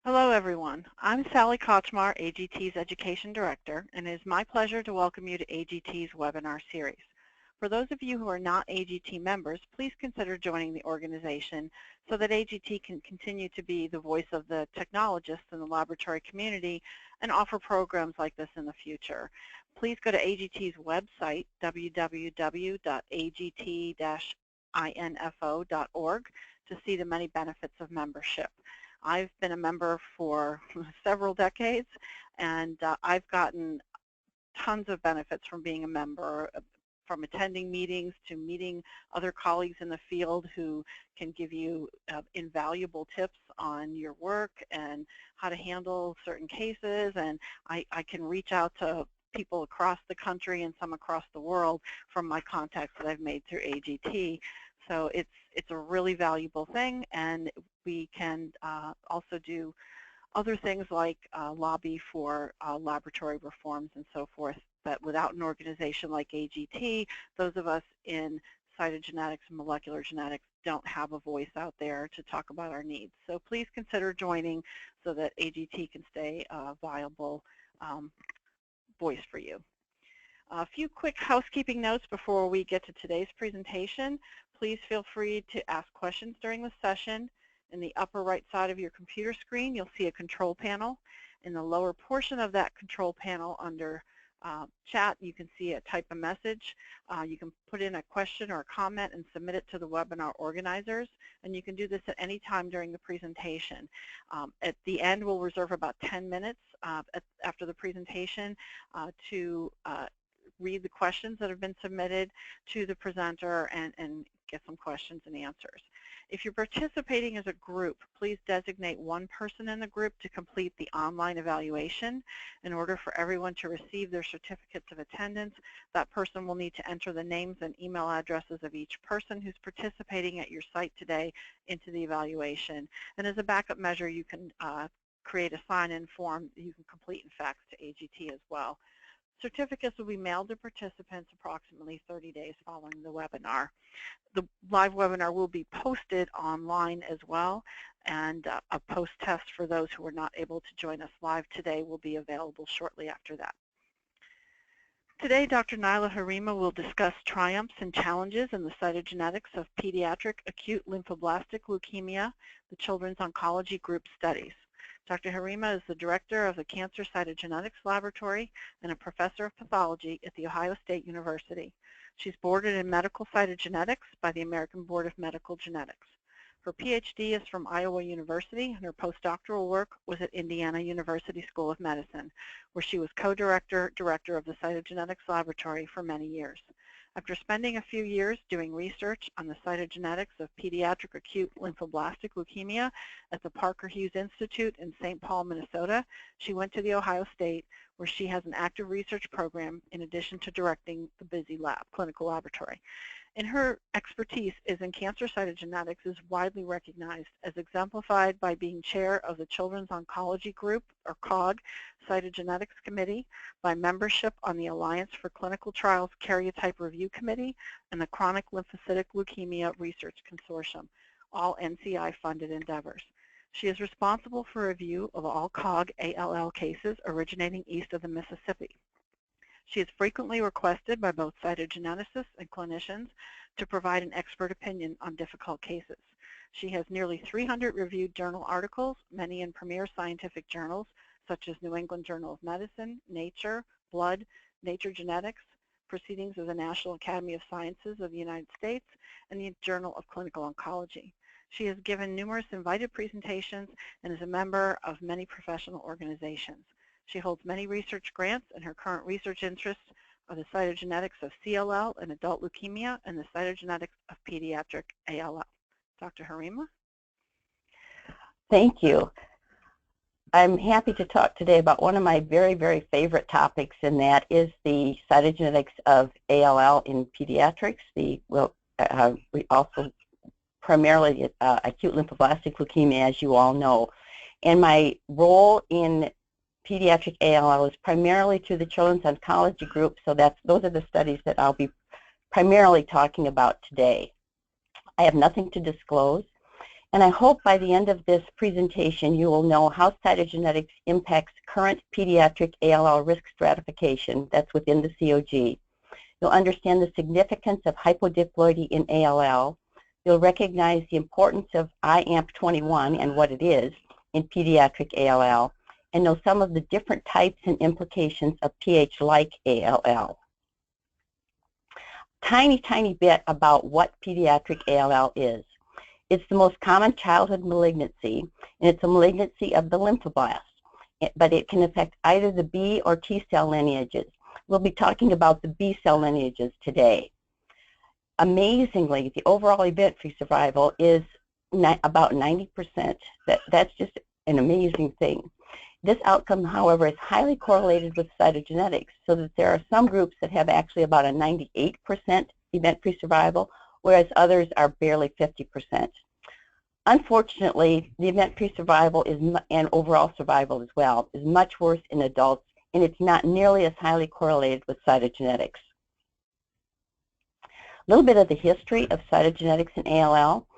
Hello, everyone. I'm Sally Kochmar, AGT's Education Director, and it is my pleasure to welcome you to AGT's webinar series. For those of you who are not AGT members, please consider joining the organization so that AGT can continue to be the voice of the technologists in the laboratory community and offer programs like this in the future. Please go to AGT's website, www.agt-info.org, to see the many benefits of membership. I've been a member for several decades, and I've gotten tons of benefits from being a member, from attending meetings to meeting other colleagues in the field who can give you invaluable tips on your work and how to handle certain cases. And I can reach out to people across the country and some across the world from my contacts that I've made through AGT. So it's a really valuable thing, and we can also do other things like lobby for laboratory reforms and so forth. But without an organization like AGT, those of us in cytogenetics and molecular genetics don't have a voice out there to talk about our needs. So please consider joining so that AGT can stay a viable voice for you. A few quick housekeeping notes before we get to today's presentation. Please feel free to ask questions during the session. In the upper right side of your computer screen, you'll see a control panel. In the lower portion of that control panel under chat, you can see a type a message. You can put in a question or a comment and submit it to the webinar organizers, and you can do this at any time during the presentation. At the end, we'll reserve about 10 minutes after the presentation to read the questions that have been submitted to the presenter and get some questions and answers. If you're participating as a group, please designate one person in the group to complete the online evaluation. In order for everyone to receive their certificates of attendance, that person will need to enter the names and email addresses of each person who's participating at your site today into the evaluation. And as a backup measure, you can create a sign-in form that you can complete and fax to AGT as well. Certificates will be mailed to participants approximately 30 days following the webinar. The live webinar will be posted online as well, and a post-test for those who are not able to join us live today will be available shortly after that. Today, Dr. Naila Harima will discuss triumphs and challenges in the cytogenetics of pediatric acute lymphoblastic leukemia, the Children's Oncology Group studies. Dr. Harima is the director of the Cancer Cytogenetics Laboratory and a professor of pathology at The Ohio State University. She's boarded in medical cytogenetics by the American Board of Medical Genetics. Her PhD is from Iowa University, and her postdoctoral work was at Indiana University School of Medicine, where she was co-director of the Cytogenetics Laboratory for many years. After spending a few years doing research on the cytogenetics of pediatric acute lymphoblastic leukemia at the Parker Hughes Institute in St. Paul, Minnesota, she went to The Ohio State, where she has an active research program in addition to directing the busy clinical laboratory. And her expertise is in cancer cytogenetics is widely recognized as exemplified by being chair of the Children's Oncology Group, or COG, Cytogenetics Committee, by membership on the Alliance for Clinical Trials Karyotype Review Committee, and the Chronic Lymphocytic Leukemia Research Consortium, all NCI-funded endeavors. She is responsible for review of all COG ALL cases originating east of the Mississippi. She is frequently requested by both cytogeneticists and clinicians to provide an expert opinion on difficult cases. She has nearly 300 reviewed journal articles, many in premier scientific journals, such as New England Journal of Medicine, Nature, Blood, Nature Genetics, Proceedings of the National Academy of Sciences of the United States, and the Journal of Clinical Oncology. She has given numerous invited presentations and is a member of many professional organizations. She holds many research grants, and her current research interests are the cytogenetics of CLL and adult leukemia and the cytogenetics of pediatric ALL. Dr. Harima? Thank you. I'm happy to talk today about one of my very, very favorite topics, and that is the cytogenetics of ALL in pediatrics. We also primarily acute lymphoblastic leukemia, as you all know. And my role in pediatric ALL is primarily through the Children's Oncology Group, so those are the studies that I'll be primarily talking about today. I have nothing to disclose, And I hope by the end of this presentation you will know how cytogenetics impacts current pediatric ALL risk stratification that's within the COG. You'll understand the significance of hypodiploidy in ALL. You'll recognize the importance of IAMP21 and what it is in pediatric ALL, and know some of the different types and implications of PH-like ALL. Tiny bit about what pediatric ALL is. It's the most common childhood malignancy, and it's a malignancy of the lymphoblast, but it can affect either the B or T cell lineages. We'll be talking about the B cell lineages today. Amazingly, the overall event-free survival is about 90%. That's just an amazing thing. This outcome, however, is highly correlated with cytogenetics, so that there are some groups that have actually about a 98% event-free survival, whereas others are barely 50%. Unfortunately, the event-free survival and overall survival as well is much worse in adults, and it's not nearly as highly correlated with cytogenetics. A little bit of the history of cytogenetics in ALL.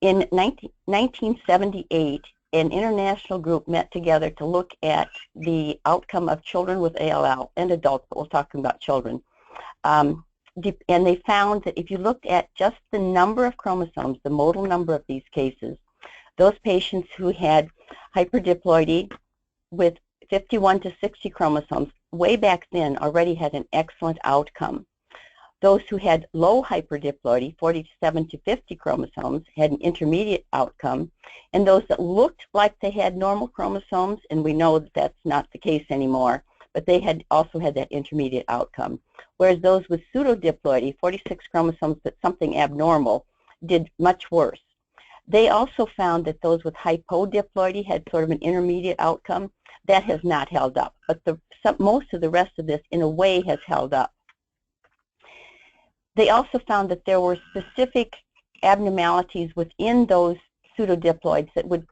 In 1978, an international group met together to look at the outcome of children with ALL and adults, but we're talking about children. And they found that if you looked at just the number of chromosomes, the modal number of these cases, those patients who had hyperdiploidy with 51 to 60 chromosomes way back then already had an excellent outcome. Those who had low hyperdiploidy, 47 to 50 chromosomes, had an intermediate outcome, and those that looked like they had normal chromosomes, and we know that that's not the case anymore, but they had also had that intermediate outcome. Whereas those with pseudodiploidy, 46 chromosomes but something abnormal, did much worse. They also found that those with hypodiploidy had sort of an intermediate outcome. That has not held up, but most of the rest of this, in a way, has held up. They also found that there were specific abnormalities within those pseudodiploids that would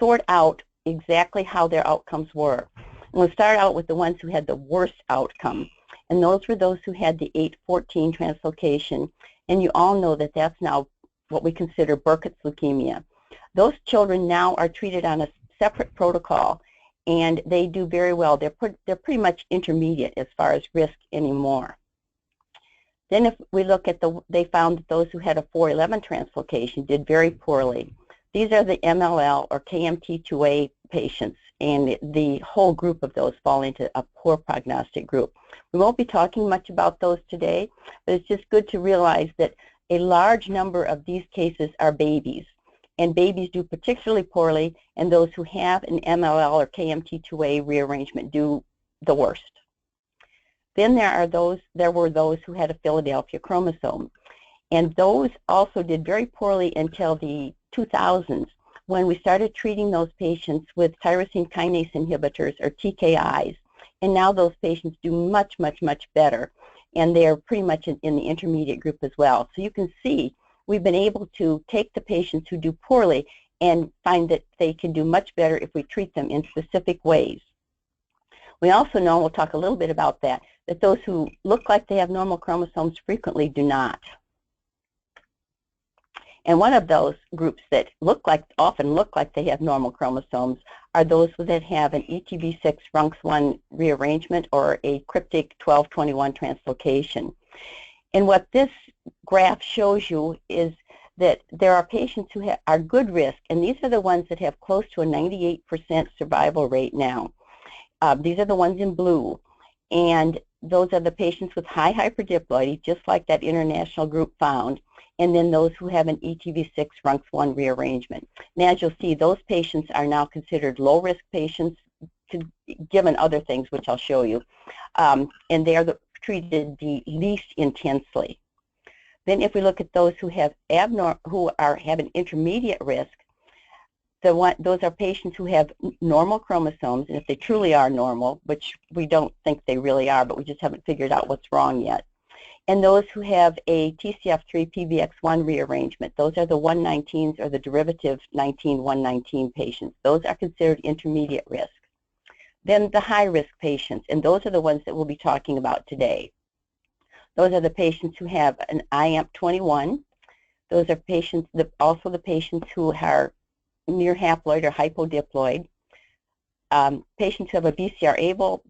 sort out exactly how their outcomes were. And we'll start out with the ones who had the worst outcome, and those were those who had the 814 translocation, and you all know that that's now what we consider Burkitt's leukemia. Those children now are treated on a separate protocol, and they do very well. They're pretty much intermediate as far as risk anymore. Then if we look at they found that those who had a 411 translocation did very poorly. These are the MLL or KMT2A patients, and the whole group of those fall into a poor prognostic group. We won't be talking much about those today, but it's just good to realize that a large number of these cases are babies, and babies do particularly poorly, and those who have an MLL or KMT2A rearrangement do the worst. Then there were those who had a Philadelphia chromosome, and those also did very poorly until the 2000s, when we started treating those patients with tyrosine kinase inhibitors or TKIs, and now those patients do much better, and they're pretty much in the intermediate group as well. So you can see we've been able to take the patients who do poorly and find that they can do much better if we treat them in specific ways. We also know, we'll talk a little bit about that those who look like they have normal chromosomes frequently do not. And one of those groups that often look like they have normal chromosomes are those that have an ETV6 RUNX1 rearrangement or a cryptic 1221 translocation. And what this graph shows you is that there are patients who are good risk, and these are the ones that have close to a 98% survival rate now. These are the ones in blue, and those are the patients with high hyperdiploidy, just like that international group found, and then those who have an ETV6 RUNX1 rearrangement. And as you'll see, those patients are now considered low-risk patients, given other things, which I'll show you, and they are treated the least intensely. Then if we look at those who have have an intermediate risk, those are patients who have normal chromosomes, and if they truly are normal, which we don't think they really are, but we just haven't figured out what's wrong yet. And those who have a TCF3 PBX1 rearrangement, those are the 119s or the derivative 19-119 patients. Those are considered intermediate risk. Then the high-risk patients, and those are the ones that we'll be talking about today. Those are the patients who have an IAMP21. Those are patients, also the patients who are near haploid or hypodiploid. Patients who have a BCR-able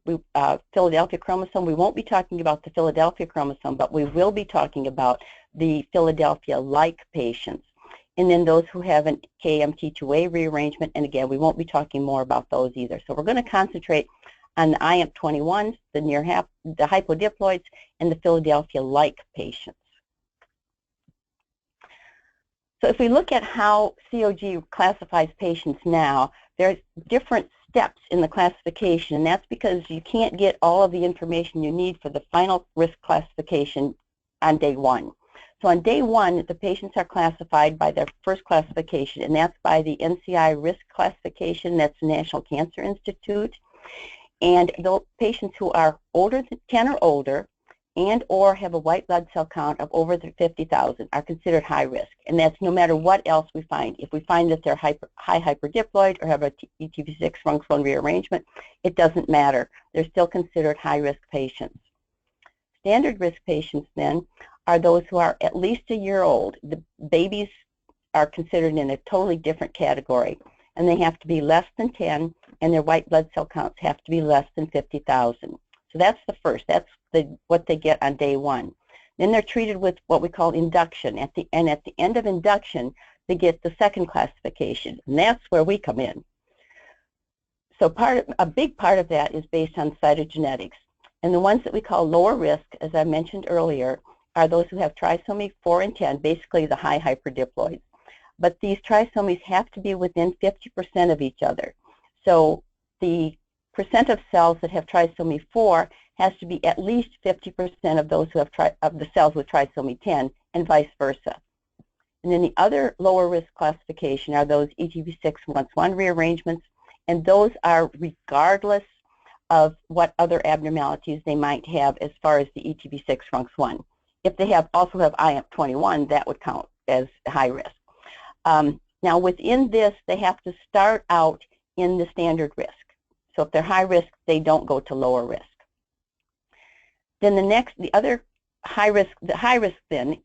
Philadelphia chromosome. We won't be talking about the Philadelphia chromosome, but we will be talking about the Philadelphia-like patients. And then those who have an KMT2A rearrangement, and again, we won't be talking more about those either. So we're going to concentrate on the IAMP21s, the hypodiploids, and the Philadelphia-like patients. So if we look at how COG classifies patients now, there's different steps in the classification, and that's because you can't get all of the information you need for the final risk classification on day one. So on day one, the patients are classified by their first classification, and that's by the NCI risk classification. That's the National Cancer Institute. And those patients who are older than 10 or older and or have a white blood cell count of over 50,000 are considered high risk. And that's no matter what else we find. If we find that they're high hyperdiploid or have a ETV6 RUNX1 rearrangement, it doesn't matter. They're still considered high-risk patients. Standard risk patients, then, are those who are at least a year old. The babies are considered in a totally different category, and they have to be less than 10, and their white blood cell counts have to be less than 50,000. So that's the first. That's what they get on day one. Then they're treated with what we call induction. At the end of induction, they get the second classification, and that's where we come in. So a big part of that is based on cytogenetics. And the ones that we call lower risk, as I mentioned earlier, are those who have trisomy 4 and 10, basically the high hyperdiploids. But these trisomies have to be within 50% of each other. So the percent of cells that have trisomy 4 has to be at least 50% of those who have of the cells with trisomy 10, and vice versa. And then the other lower risk classification are those ETV6 RUNX1 rearrangements, and those are regardless of what other abnormalities they might have as far as the ETV6 RUNX1. If they also have IAMP21, that would count as high risk. Now within this, they have to start out in the standard risk. So if they're high risk, they don't go to lower risk. Then the other high risk then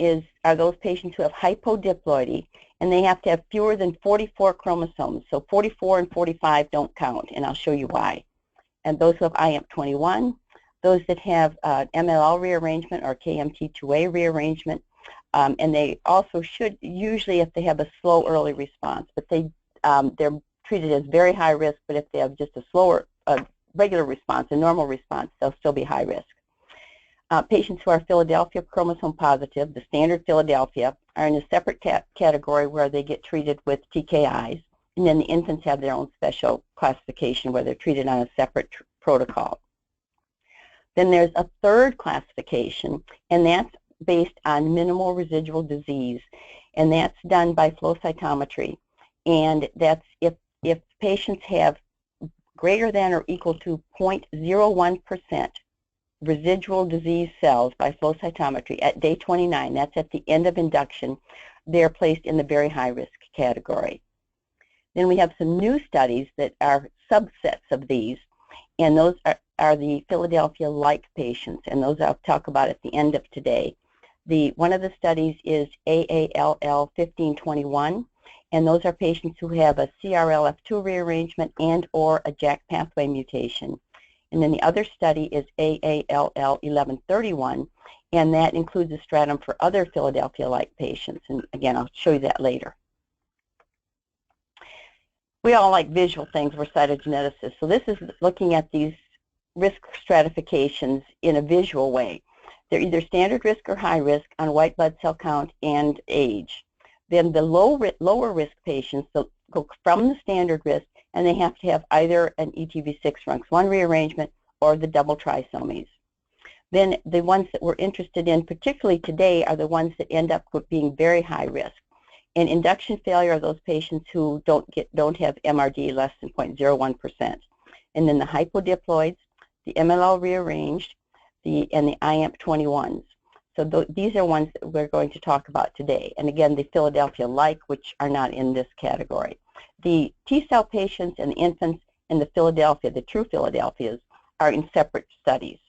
are those patients who have hypodiploidy, and they have to have fewer than 44 chromosomes. So 44 and 45 don't count, and I'll show you why. And those who have IAMP21, those that have MLL rearrangement or KMT2A rearrangement, and they also should, usually if they have a slow early response, but they're treated as very high risk, but if they have just a slower, regular response, a normal response, they'll still be high risk. Patients who are Philadelphia chromosome positive, the standard Philadelphia, are in a separate category where they get treated with TKIs, and then the infants have their own special classification where they're treated on a separate protocol. Then there's a third classification, and that's based on minimal residual disease, and that's done by flow cytometry. And that's if patients have greater than or equal to 0.01% residual disease cells by flow cytometry at day 29, that's at the end of induction, they're placed in the very high risk category. Then we have some new studies that are subsets of these, and those are the Philadelphia-like patients, and those I'll talk about at the end of today. One of the studies is AALL 1521, and those are patients who have a CRLF2 rearrangement and or a JAK pathway mutation. And then the other study is AALL 1131, and that includes a stratum for other Philadelphia-like patients. And again, I'll show you that later. We all like visual things. We're cytogeneticists. So this is looking at these risk stratifications in a visual way. They're either standard risk or high risk on white blood cell count and age. Then the lower risk patients go from the standard risk, and they have to have either an ETV6 RUNX1 rearrangement or the double trisomies. Then the ones that we're interested in, particularly today, are the ones that end up being very high risk. And induction failure are those patients who don't have MRD less than 0.01%. And then the hypodiploids, the MLL rearranged, and the IAMP21s. So these are ones that we're going to talk about today. And again, the Philadelphia-like, which are not in this category. The T-cell patients and the infants and the Philadelphia, the true Philadelphias, are in separate studies.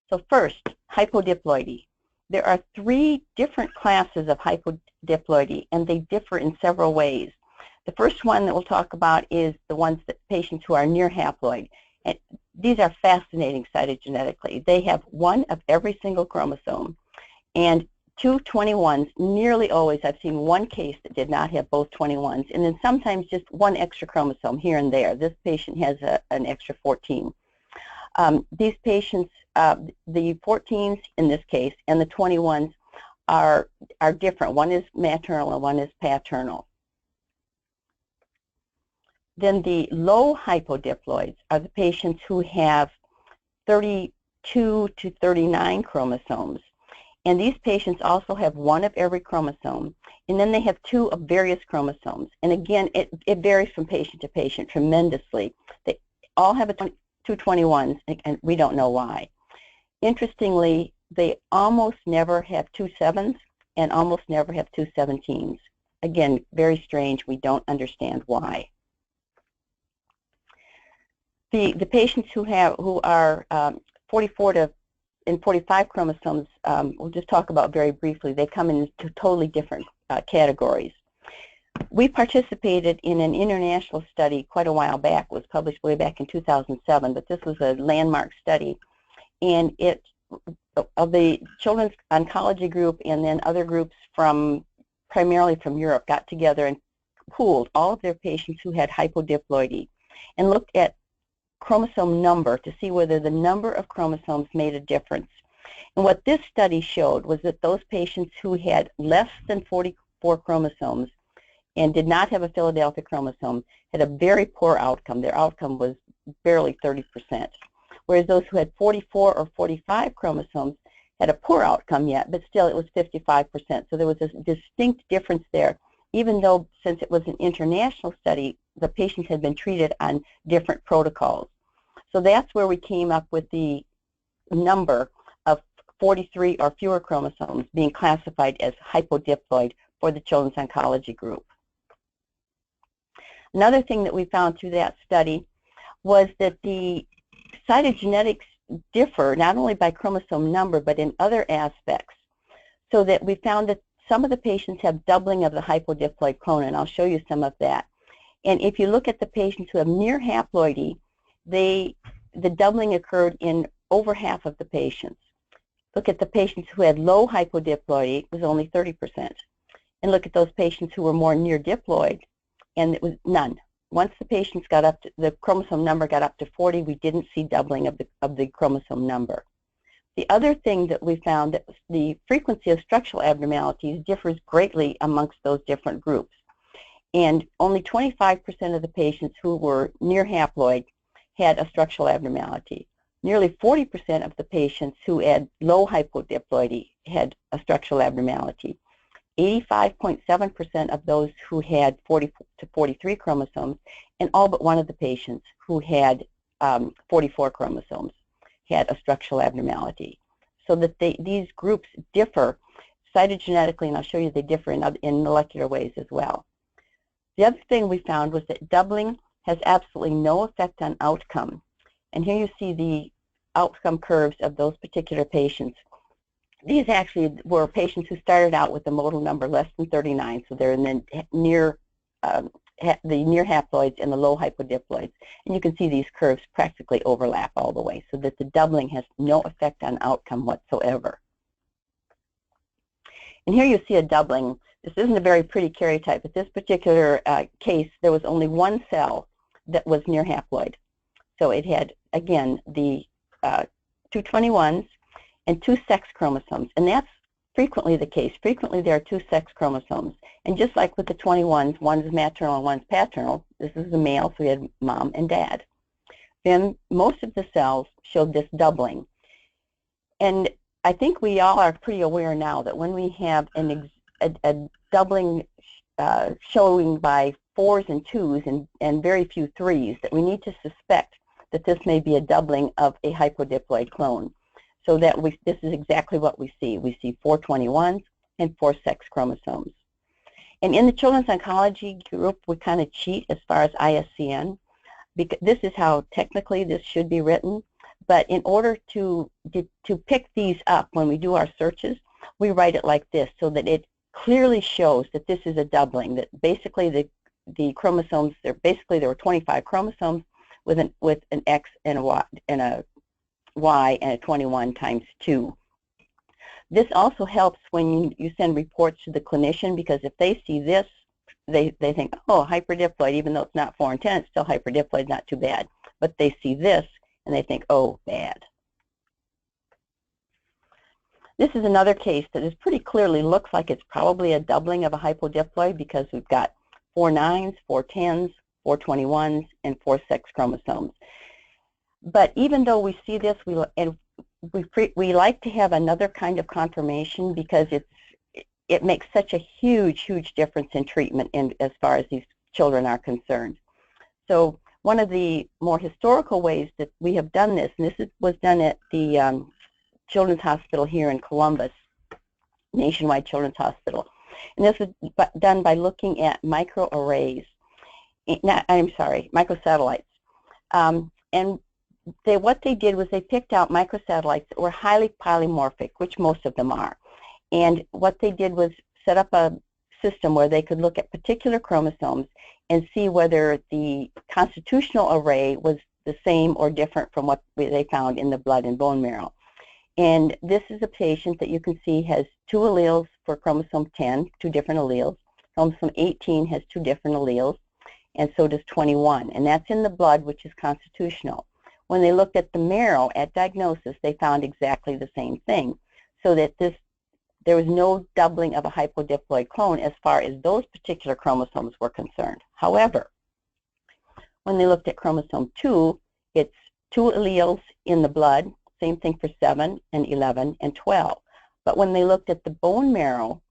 So first, hypodiploidy. there are 3 different classes of hypodiploidy, and they differ in several ways. The first one that we'll talk about is the ones that patients who are near haploid. And these are fascinating cytogenetically. They have 1 of every single chromosome, and 2 21s. Nearly always I've seen 1 case that did not have both 21s, and then sometimes just 1 extra chromosome here and there. This patient has an extra 14. These patients, the 14s in this case and the 21s are different. One is maternal and one is paternal. Then the low hypodiploids are the patients who have 32 to 39 chromosomes. And these patients also have 1 of every chromosome, and then they have 2 of various chromosomes. And again, it varies from patient to patient tremendously. They all have 2 21s, and we don't know why. Interestingly, they almost never have 2 7s and almost never have 2 17s. Again, very strange. We don't understand why. The patients who are 44 to and 45 chromosomes, we'll just talk about very briefly. They come into totally different categories. We participated in an international study quite a while back. It was published way back in 2007, but this was a landmark study. And it, of the children's oncology group and then other groups primarily from Europe, got together and pooled all of their patients who had hypodiploidy and looked at chromosome number to see whether the number of chromosomes made a difference. And what this study showed was that those patients who had less than 44 chromosomes and did not have a Philadelphia chromosome had a very poor outcome. Their outcome was barely 30%. Whereas those who had 44 or 45 chromosomes had a poor outcome yet, but still it was 55%. So there was a distinct difference there, even though since it was an international study, the patients had been treated on different protocols. So that's where we came up with the number of 43 or fewer chromosomes being classified as hypodiploid for the children's oncology group. Another thing that we found through that study was that the cytogenetics differ not only by chromosome number but in other aspects, so that we found that some of the patients have doubling of the hypodiploid clone, and I'll show you some of that. And if you look at the patients who have near haploidy, the doubling occurred in over half of the patients. Look at the patients who had low hypodiploidy, it was only 30%. And look at those patients who were more near diploid, and it was none. Once the patients got up to, the chromosome number got up to 40, we didn't see doubling of the chromosome number. The other thing that we found, that the frequency of structural abnormalities differs greatly amongst those different groups. And only 25% of the patients who were near haploid had a structural abnormality. Nearly 40% of the patients who had low hypodiploidy had a structural abnormality. 85.7% of those who had 40 to 43 chromosomes, and all but one of the patients who had 44 chromosomes had a structural abnormality. So that these groups differ cytogenetically, and I'll show you they differ in molecular ways as well. The other thing we found was that doubling has absolutely no effect on outcome. And here you see the outcome curves of those particular patients. These actually were patients who started out with a modal number less than 39, so they're in the near haploids and the low hypodiploids. And you can see these curves practically overlap all the way, so that the doubling has no effect on outcome whatsoever. And here you see a doubling. This isn't a very pretty karyotype, but this particular case, there was only 1 cell that was near haploid. So it had, again, the 2 21s and 2 sex chromosomes. And that's frequently the case. Frequently there are 2 sex chromosomes. And just like with the 21s, one is maternal and one's paternal. This is the male, so we had mom and dad. Then most of the cells showed this doubling. And I think we all are pretty aware now that when we have a doubling showing by 4s and 2s and very few 3s, that we need to suspect that this may be a doubling of a hypodiploid clone. So that this is exactly what we see. We see 4 21s and 4 sex chromosomes. And in the children's oncology group, we kind of cheat as far as ISCN, because this is how technically this should be written. But in order to pick these up when we do our searches, we write it like this so that it clearly shows that this is a doubling, that basically the chromosomes, there were 25 chromosomes with an X and a Y and a 21 times 2. This also helps when you send reports to the clinician, because if they see this, they think, oh, hyperdiploid, even though it's not 4 and 10, it's still hyperdiploid, not too bad. But they see this and they think, oh, bad. This is another case that is pretty clearly looks like it's probably a doubling of a hypodiploid, because we've got 4 9s, 4 10s, 4 21s, and 4 sex chromosomes. But even though we see this, we like to have another kind of confirmation, because it makes such a huge, huge difference in treatment as far as these children are concerned. So one of the more historical ways that we have done this, and this was done at the Children's Hospital here in Columbus, Nationwide Children's Hospital. And this was done by looking at microarrays, microsatellites. And what they did was they picked out microsatellites that were highly polymorphic, which most of them are. And what they did was set up a system where they could look at particular chromosomes and see whether the constitutional array was the same or different from what they found in the blood and bone marrow. And this is a patient that you can see has 2 alleles for chromosome 10, 2 different alleles. Chromosome 18 has 2 different alleles, and so does 21. And that's in the blood, which is constitutional. When they looked at the marrow at diagnosis, they found exactly the same thing, so that there was no doubling of a hypodiploid clone as far as those particular chromosomes were concerned. However, when they looked at chromosome 2, it's 2 alleles in the blood, same thing for 7 and 11 and 12. But when they looked at the bone marrow,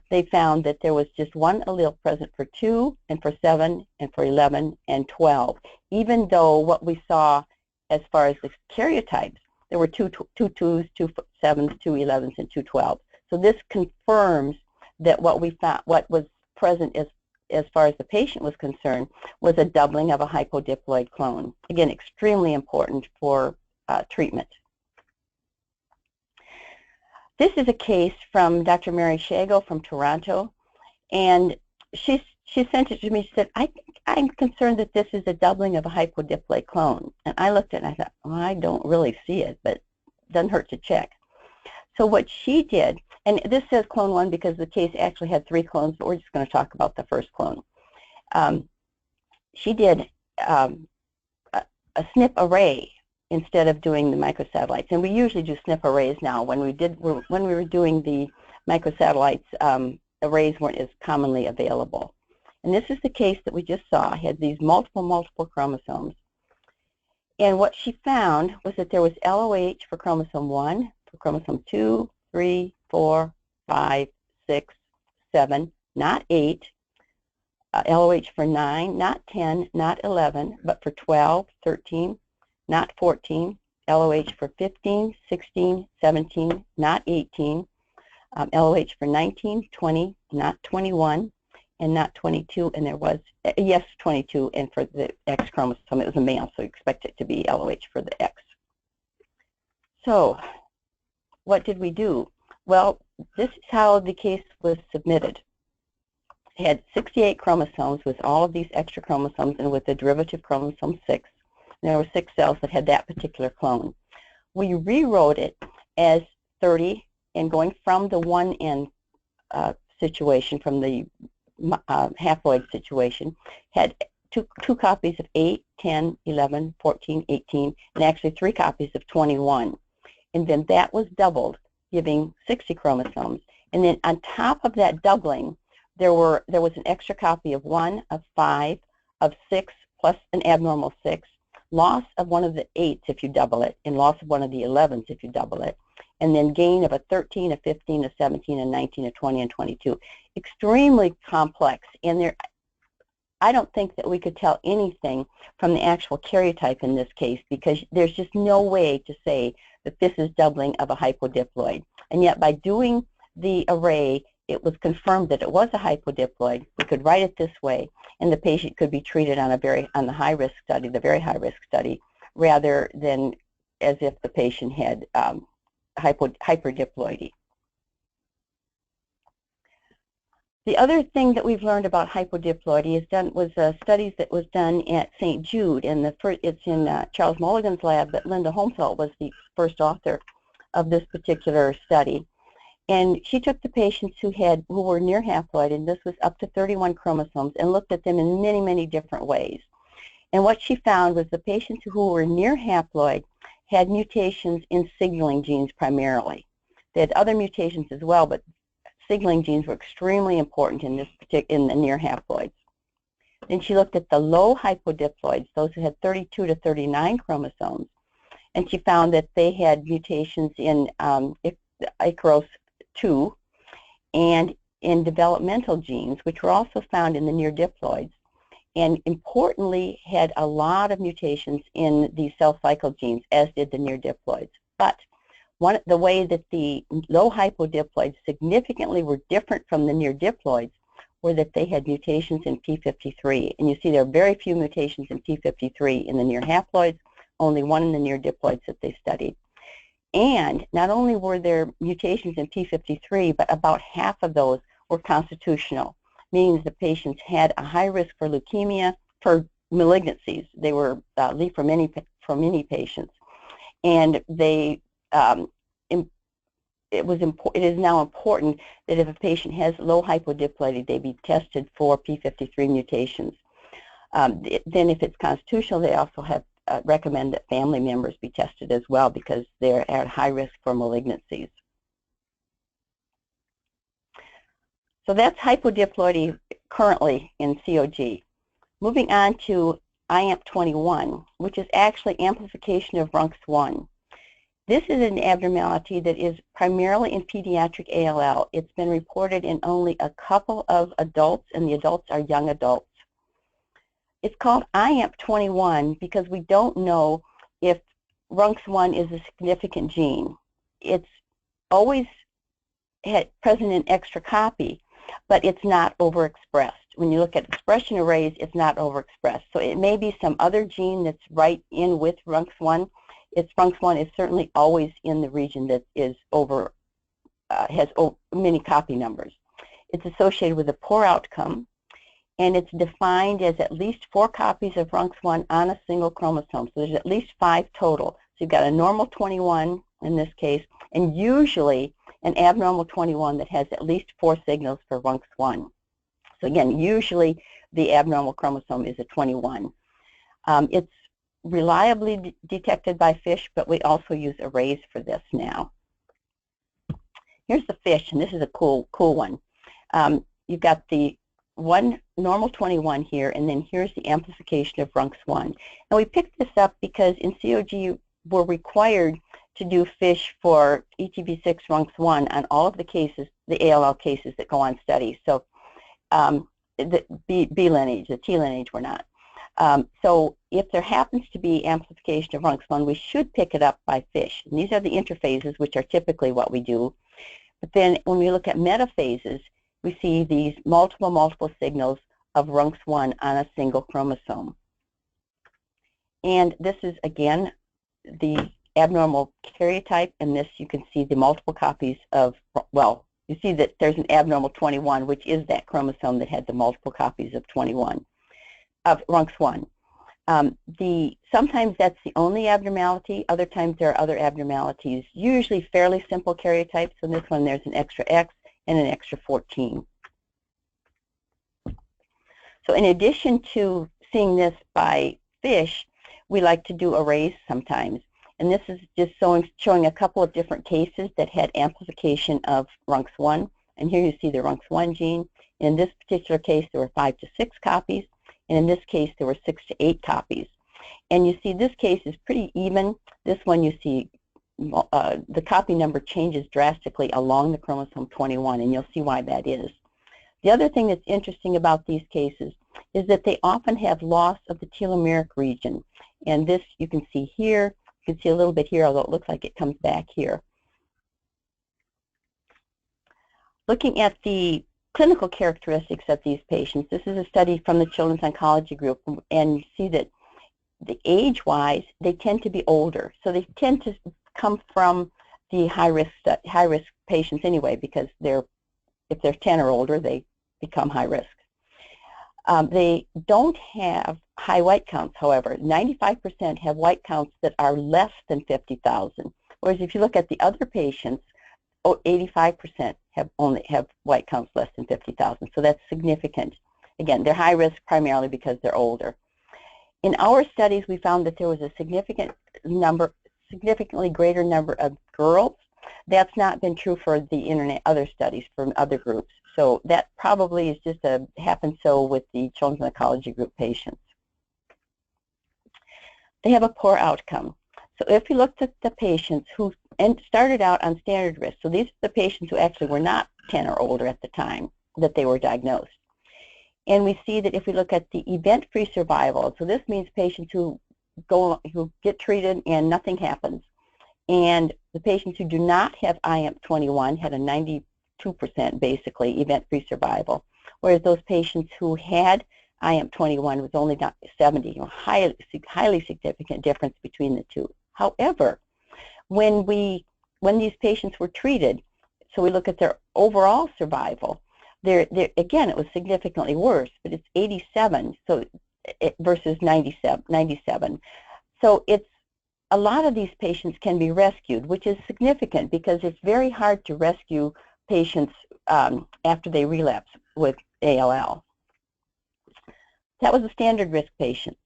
they found that there was just 1 allele present for 2 and for 7 and for 11 and 12, even though what we saw as far as the karyotypes, there were 2 2s, 2 7s, 2 11s, and 2 12s. So this confirms that what we found, what was present as far as the patient was concerned, was a doubling of a hypodiploid clone. Again, extremely important for treatment. This is a case from Dr. Mary Shago from Toronto, and she sent it to me. She said, I'm concerned that this is a doubling of a hypodiploid clone. And I looked at it and I thought, well, I don't really see it, but it doesn't hurt to check. So what she did, and this says clone 1 because the case actually had 3 clones, but we're just going to talk about the first clone. She did a SNP array instead of doing the microsatellites. And we usually do SNP arrays now. When we were doing the microsatellites, arrays weren't as commonly available. And this is the case that we just saw. It had these multiple chromosomes. And what she found was that there was LOH for chromosome 1, for chromosome 2, 3, 4, 5, 6, 7, not 8, LOH for 9, not 10, not 11, but for 12, 13, not 14, LOH for 15, 16, 17, not 18, LOH for 19, 20, not 21, and not 22, and there was, yes, 22, and for the X chromosome, it was a male, so you expect it to be LOH for the X. So, what did we do? Well, this is how the case was submitted. It had 68 chromosomes with all of these extra chromosomes and with the derivative chromosome 6. And there were 6 cells that had that particular clone. We rewrote it as 30, and going from the 1N situation, from the haploid situation, had two copies of 8, 10, 11, 14, 18, and actually 3 copies of 21. And then that was doubled, giving 60 chromosomes. And then on top of that doubling, there was an extra copy of 1, of 5, of 6, plus an abnormal 6, loss of one of the 8s if you double it, and loss of one of the 11s if you double it, and then gain of a 13, a 15, a 17, a 19, a 20, and 22. Extremely complex, and I don't think that we could tell anything from the actual karyotype in this case, because there's just no way to say that this is doubling of a hypodiploid. And yet by doing the array, it was confirmed that it was a hypodiploid. We could write it this way, and the patient could be treated on the high-risk study, the very high-risk study, rather than as if the patient had hyperdiploidy. The other thing that we've learned about hypodiploidy was studies that was done at St. Jude, and it's in Charles Mulligan's lab, but Linda Holmfeld was the first author of this particular study. And she took the patients who were near haploid, and this was up to 31 chromosomes, and looked at them in many, many different ways. And what she found was the patients who were near haploid had mutations in signaling genes primarily. They had other mutations as well, but signaling genes were extremely important in the near haploids. Then she looked at the low hypodiploids, those who had 32 to 39 chromosomes, and she found that they had mutations in Icaros 2 and in developmental genes, which were also found in the near diploids, and importantly had a lot of mutations in the cell cycle genes, as did the near diploids. But the way that the low hypodiploids significantly were different from the near diploids were that they had mutations in p53. And you see there are very few mutations in p53 in the near haploids, only one in the near diploids that they studied. And not only were there mutations in p53, but about half of those were constitutional, meaning the patients had a high risk for leukemia, for malignancies. They were for many patients. And they it is now important that if a patient has low hypodiploidy, they be tested for p53 mutations. Then if it's constitutional, they also have recommend that family members be tested as well because they're at high risk for malignancies. So that's hypodiploidy currently in COG. Moving on to IAMP21, which is actually amplification of RUNX1. This is an abnormality that is primarily in pediatric ALL. It's been reported in only a couple of adults, and the adults are young adults. It's called IAMP21 because we don't know if RUNX1 is a significant gene. It's always present in extra copy, but it's not overexpressed. When you look at expression arrays, it's not overexpressed. So it may be some other gene that's right in with RUNX1. RUNX1 is certainly always in the region that is has many copy numbers. It's associated with a poor outcome, and it's defined as at least 4 copies of RUNX1 on a single chromosome. So there's at least 5 total. So you've got a normal 21 in this case, and usually an abnormal 21 that has at least 4 signals for RUNX1. So again, usually the abnormal chromosome is a 21. It's reliably detected by FISH, but we also use arrays for this now. Here's the FISH, and this is a cool one. You've got the one normal 21 here, and then here's the amplification of RUNX1. And we picked this up because in COG we're required to do FISH for ETV6 RUNX1 on all of the cases, the ALL cases that go on study. So the B lineage, the T lineage we're not. So if there happens to be amplification of RUNX1, we should pick it up by FISH. And these are the interphases, which are typically what we do. But then when we look at metaphases, we see these multiple signals of RUNX1 on a single chromosome. And this is, again, the abnormal karyotype, and this you can see the multiple copies of, well, you see that there's an abnormal 21, which is that chromosome that had the multiple copies of 21, of RUNX1. Sometimes that's the only abnormality. Other times there are other abnormalities, usually fairly simple karyotypes. So in this one there's an extra X and an extra 14. So in addition to seeing this by FISH, we like to do arrays sometimes. And this is just showing a couple of different cases that had amplification of RUNX1. And here you see the RUNX1 gene. In this particular case, there were 5 to 6 copies. And in this case, there were 6 to 8 copies. And you see this case is pretty even. This one you see the copy number changes drastically along the chromosome 21, and you'll see why that is. The other thing that's interesting about these cases is that they often have loss of the telomeric region. And this you can see here. You can see a little bit here, although it looks like it comes back here. Looking at the clinical characteristics of these patients, this is a study from the Children's Oncology Group, and you see that the age-wise, they tend to be older. So they tend to come from the high-risk patients anyway, because if they're 10 or older, they become high risk. They don't have high white counts, however. 95% have white counts that are less than 50,000. Whereas if you look at the other patients, 85% only have white counts less than 50,000. So that's significant. Again, they're high risk primarily because they're older. In our studies, we found that there was a significantly greater number of girls. That's not been true for the other studies from other groups. So that probably is just happens so with the children's oncology group patients. They have a poor outcome. So if you looked at the patients who started out on standard risk, so these are the patients who actually were not 10 or older at the time that they were diagnosed. And we see that if we look at the event-free survival, so this means patients who get treated and nothing happens. And the patients who do not have IAMP21 had a 92% basically event-free survival, whereas those patients who had IAMP21 was only 70, highly significant difference between the two. However, when these patients were treated, so we look at their overall survival, again, it was significantly worse, but it's 87 versus 97. So it's a lot of these patients can be rescued, which is significant because it's very hard to rescue patients after they relapse with ALL. That was the standard risk patients.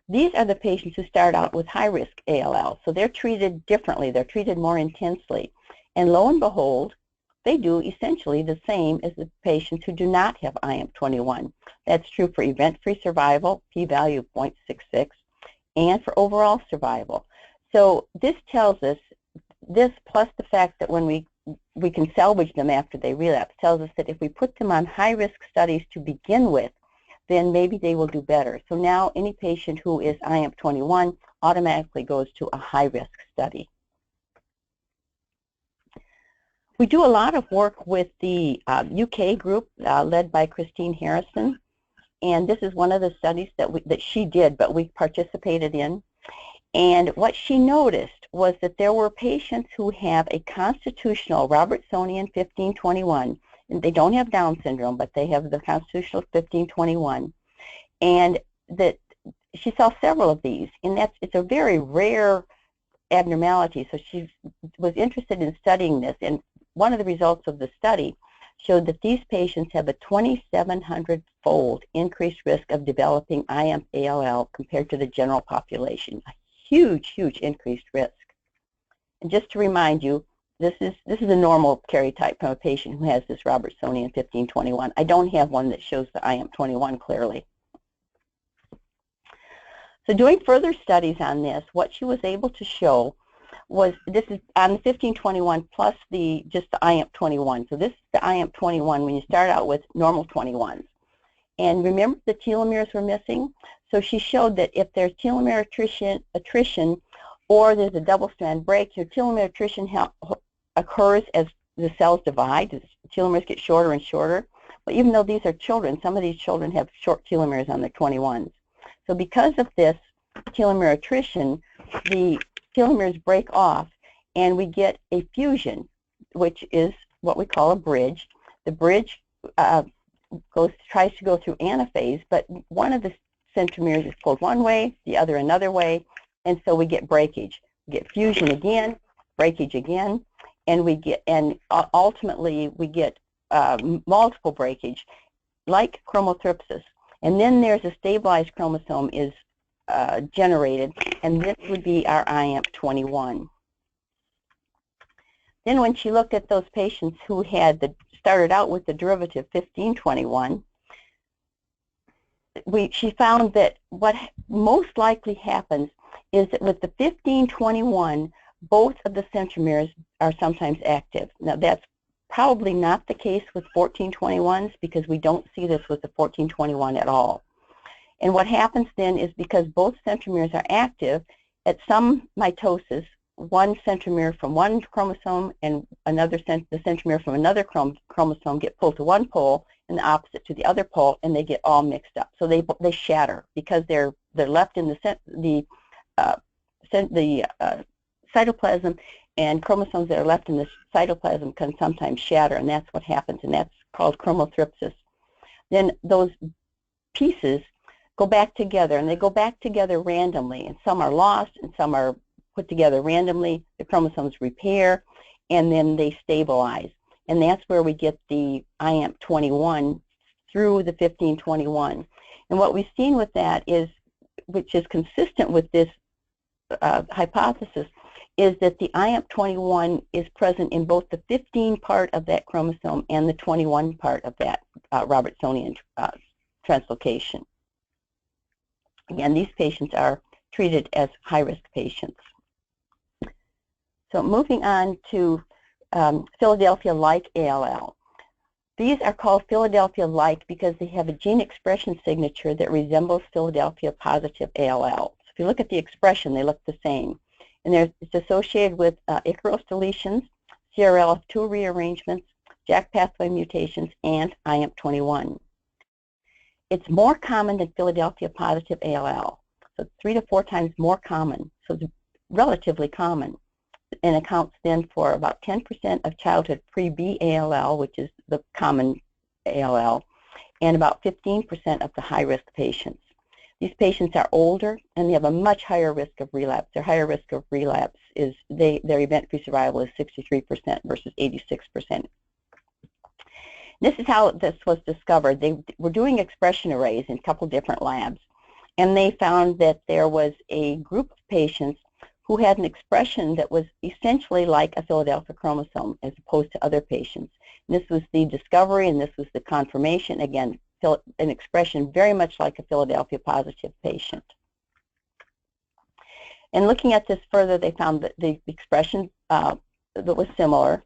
These are the patients who start out with high-risk ALL, so they're treated differently. They're treated more intensely. And lo and behold, they do essentially the same as the patients who do not have IAMP21. That's true for event-free survival, p-value of 0.66, and for overall survival. So this tells us, this plus the fact that when we can salvage them after they relapse, tells us that if we put them on high-risk studies to begin with, then maybe they will do better. So now any patient who is IAMP21 automatically goes to a high-risk study. We do a lot of work with the UK group led by Christine Harrison, and this is one of the studies that she did, but we participated in. And what she noticed was that there were patients who have a constitutional Robertsonian 1521, and they don't have Down syndrome, but they have the constitutional 1521, and that she saw several of these, and it's a very rare abnormality. So she was interested in studying this, and one of the results of the study showed that these patients have a 2,700-fold increased risk of developing IAMP-ALL compared to the general population. A huge, huge increased risk. And just to remind you, this is a normal karyotype from a patient who has this Robertsonian 1521. I don't have one that shows the IAMP21 clearly. So doing further studies on this, what she was able to show was, this is on the 1521 plus just the IAMP21. So this is the IAMP21 when you start out with normal 21s. And remember the telomeres were missing? So she showed that if there's telomere attrition or there's a double-strand break, your telomere attrition occurs as the cells divide, as telomeres get shorter and shorter. But even though these are children, some of these children have short telomeres on their 21s. So because of this telomere attrition, the telomeres break off, and we get a fusion, which is what we call a bridge. The bridge tries to go through anaphase, but one of the centromeres is pulled one way, the other another way, and so we get breakage. We get fusion again, breakage again, and ultimately we get multiple breakage, like chromothripsis. And then there's a stabilized chromosome is generated, and this would be our IAMP21. Then when she looked at those patients who had started out with the derivative 1521, she found that what most likely happens is that with the 1521, both of the centromeres are sometimes active. Now that's probably not the case with 1421s because we don't see this with the 1421 at all. And what happens then is because both centromeres are active, at some mitosis, one centromere from one chromosome and the centromere from another chromosome get pulled to one pole and the opposite to the other pole, and they get all mixed up. So they shatter because they're left in the cytoplasm, and chromosomes that are left in the cytoplasm can sometimes shatter, and that's what happens, and that's called chromothripsis. then those pieces go back together, and they go back together randomly, and some are lost and some are put together randomly. The chromosomes repair, and then they stabilize, and that's where we get the IAMP21 through the 1521. And what we've seen with that is, which is consistent with this hypothesis, is that the IAMP21 is present in both the 15 part of that chromosome and the 21 part of that Robertsonian translocation. Again, these patients are treated as high-risk patients. So moving on to Philadelphia-like ALL. These are called Philadelphia-like because they have a gene expression signature that resembles Philadelphia-positive ALL. So if you look at the expression, they look the same. And it's associated with Ikaros deletions, CRLF2 rearrangements, JAK pathway mutations, and IAMP21. It's more common than Philadelphia-positive ALL, so 3 to 4 times more common, so it's relatively common, and accounts then for about 10% of childhood pre-B ALL, which is the common ALL, and about 15% of the high-risk patients. These patients are older, and they have a much higher risk of relapse. Their higher risk of relapse is their event-free survival is 63% versus 86%. This is how this was discovered. They were doing expression arrays in a couple different labs, and they found that there was a group of patients who had an expression that was essentially like a Philadelphia chromosome as opposed to other patients. And this was the discovery, and this was the confirmation. Again, an expression very much like a Philadelphia positive patient. And looking at this further, they found that the expression that was similar,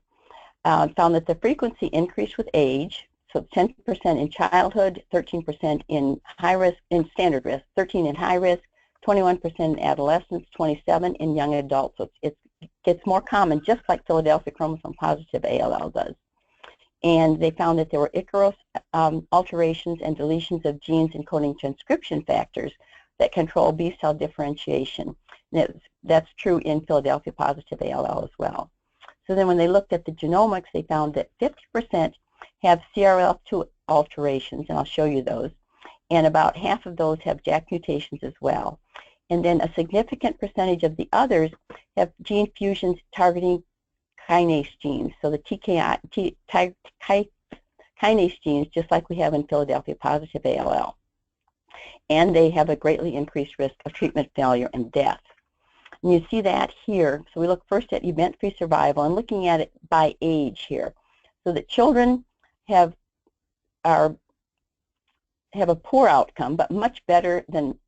found that the frequency increased with age, so 10% in childhood, 13% in high risk, in standard risk, 13 in high risk, 21% in adolescents, 27 in young adults. So it gets more common, just like Philadelphia chromosome positive ALL does. And they found that there were Ikaros alterations and deletions of genes encoding transcription factors that control B cell differentiation. And that's true in Philadelphia positive ALL as well. So then when they looked at the genomics, they found that 50% have CRLF2 alterations, and I'll show you those, and about half of those have JAK mutations as well. And then a significant percentage of the others have gene fusions targeting kinase genes, so the kinase genes, just like we have in Philadelphia positive ALL. And they have a greatly increased risk of treatment failure and death. And you see that here. So we look first at event-free survival and looking at it by age here. So that children have a poor outcome, but much better than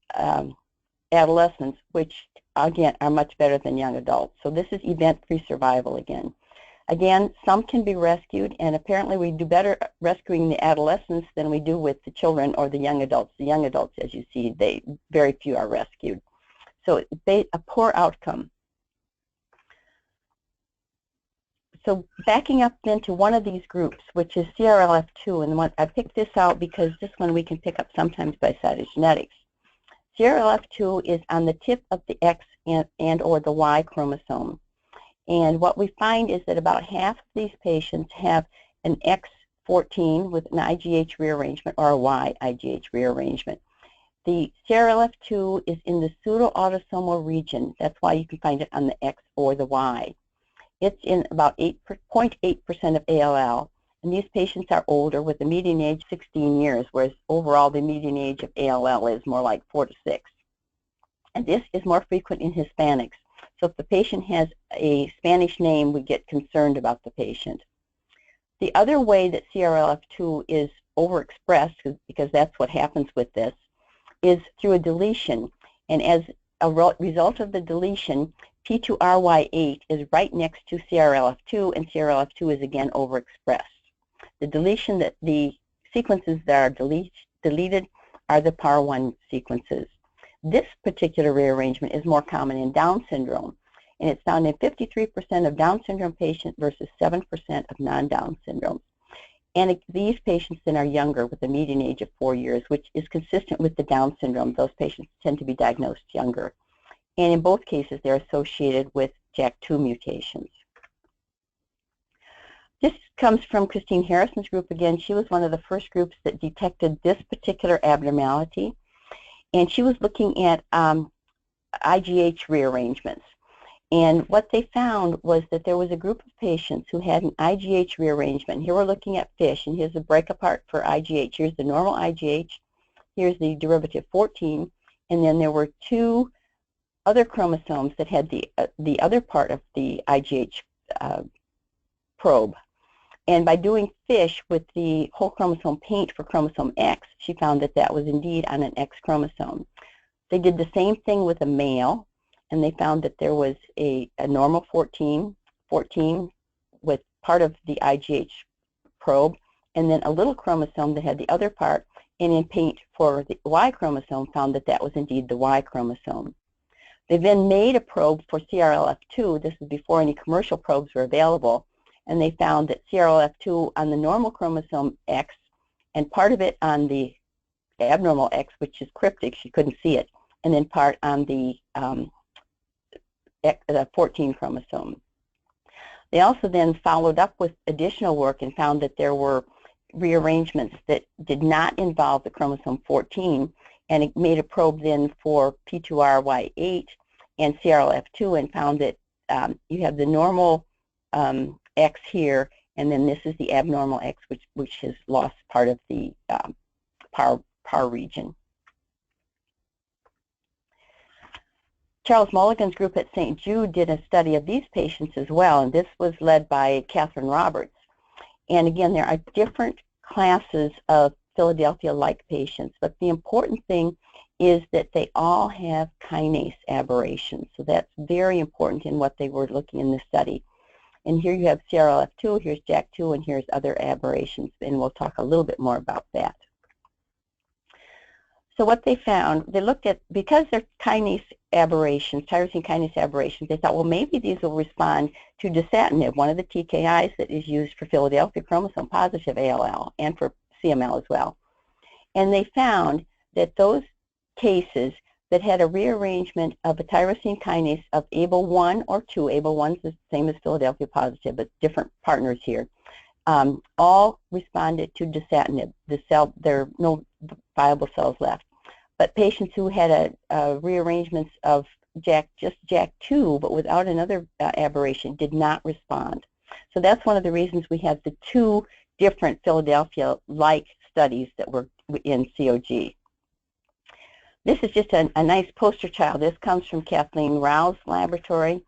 adolescents, which again are much better than young adults. So this is event-free survival again. Again, some can be rescued, and apparently we do better rescuing the adolescents than we do with the children or the young adults. The young adults, as you see, very few are rescued. So a poor outcome. So backing up then to one of these groups, which is CRLF2, and I picked this out because this one we can pick up sometimes by cytogenetics. CRLF2 is on the tip of the X and or the Y chromosome. And what we find is that about half of these patients have an X14 with an IGH rearrangement or a Y IGH rearrangement. The CRLF2 is in the pseudo-autosomal region. That's why you can find it on the X or the Y. It's in about 0.8% of ALL, and these patients are older with a median age 16 years, whereas overall the median age of ALL is more like 4 to 6. And this is more frequent in Hispanics. So if the patient has a Spanish name, we get concerned about the patient. The other way that CRLF2 is overexpressed, because that's what happens with this, is through a deletion. And as a result of the deletion, P2RY8 is right next to CRLF2, and CRLF2 is again overexpressed. The deletion, that the sequences that are deleted are the PAR1 sequences. This particular rearrangement is more common in Down syndrome, and it's found in 53% of Down syndrome patients versus 7% of non-Down syndrome. And these patients then are younger with a median age of 4 years, which is consistent with the Down syndrome. Those patients tend to be diagnosed younger. And in both cases, they're associated with JAK2 mutations. This comes from Christine Harrison's group again. She was one of the first groups that detected this particular abnormality, and she was looking at IGH rearrangements. And what they found was that there was a group of patients who had an IGH rearrangement. Here we're looking at fish, and here's the break apart for IGH. Here's the normal IGH, here's the derivative 14, and then there were two other chromosomes that had the other part of the IGH probe. And by doing fish with the whole chromosome paint for chromosome X, she found that that was indeed on an X chromosome. They did the same thing with a male, and they found that there was a normal 14 with part of the IGH probe, and then a little chromosome that had the other part, and in paint for the Y chromosome found that that was indeed the Y chromosome. They then made a probe for CRLF2. This is before any commercial probes were available, and they found that CRLF2 on the normal chromosome X, and part of it on the abnormal X, which is cryptic, she couldn't see it, and then part on the 14 chromosome. They also then followed up with additional work and found that there were rearrangements that did not involve the chromosome 14, and it made a probe then for P2RY8 and CRLF2 and found that you have the normal X here, and then this is the abnormal X, which has lost part of the PAR region. Charles Mulligan's group at St. Jude did a study of these patients as well, and this was led by Catherine Roberts. And again, there are different classes of Philadelphia-like patients, but the important thing is that they all have kinase aberrations. So that's very important in what they were looking in this study. And here you have CRLF2, here's JAK2, and here's other aberrations, and we'll talk a little bit more about that. So what they found, they looked at, because they're kinase aberrations, tyrosine kinase aberrations, they thought, well, maybe these will respond to dasatinib, one of the TKIs that is used for Philadelphia chromosome positive ALL and for CML as well. And they found that those cases that had a rearrangement of a tyrosine kinase of ABL1 or 2, ABL1 is the same as Philadelphia positive, but different partners here, all responded to dasatinib. There are no viable cells left. But patients who had rearrangements of just JAK2, but without another aberration, did not respond. So that's one of the reasons we have the two different Philadelphia-like studies that were in COG. This is just a nice poster child. This comes from Kathleen Rao's laboratory.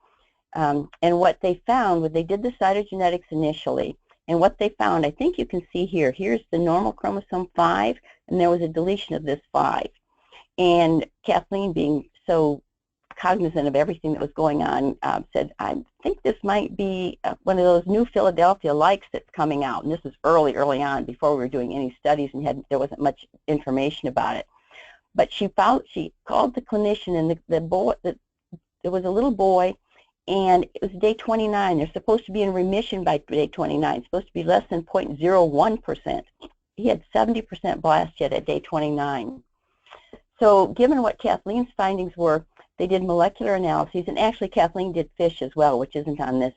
And what they found was they did the cytogenetics initially. And what they found, I think you can see here, here's the normal chromosome 5, and there was a deletion of this 5. And Kathleen, being so cognizant of everything that was going on, said, I think this might be one of those new Philadelphia likes that's coming out. And this is early on, before we were doing any studies, and there wasn't much information about it. But she called the clinician, and there was a little boy, and it was day 29. They're supposed to be in remission by day 29. It's supposed to be less than 0.01%. He had 70% blast yet at day 29. So given what Kathleen's findings were, they did molecular analyses, and actually Kathleen did FISH as well, which isn't on this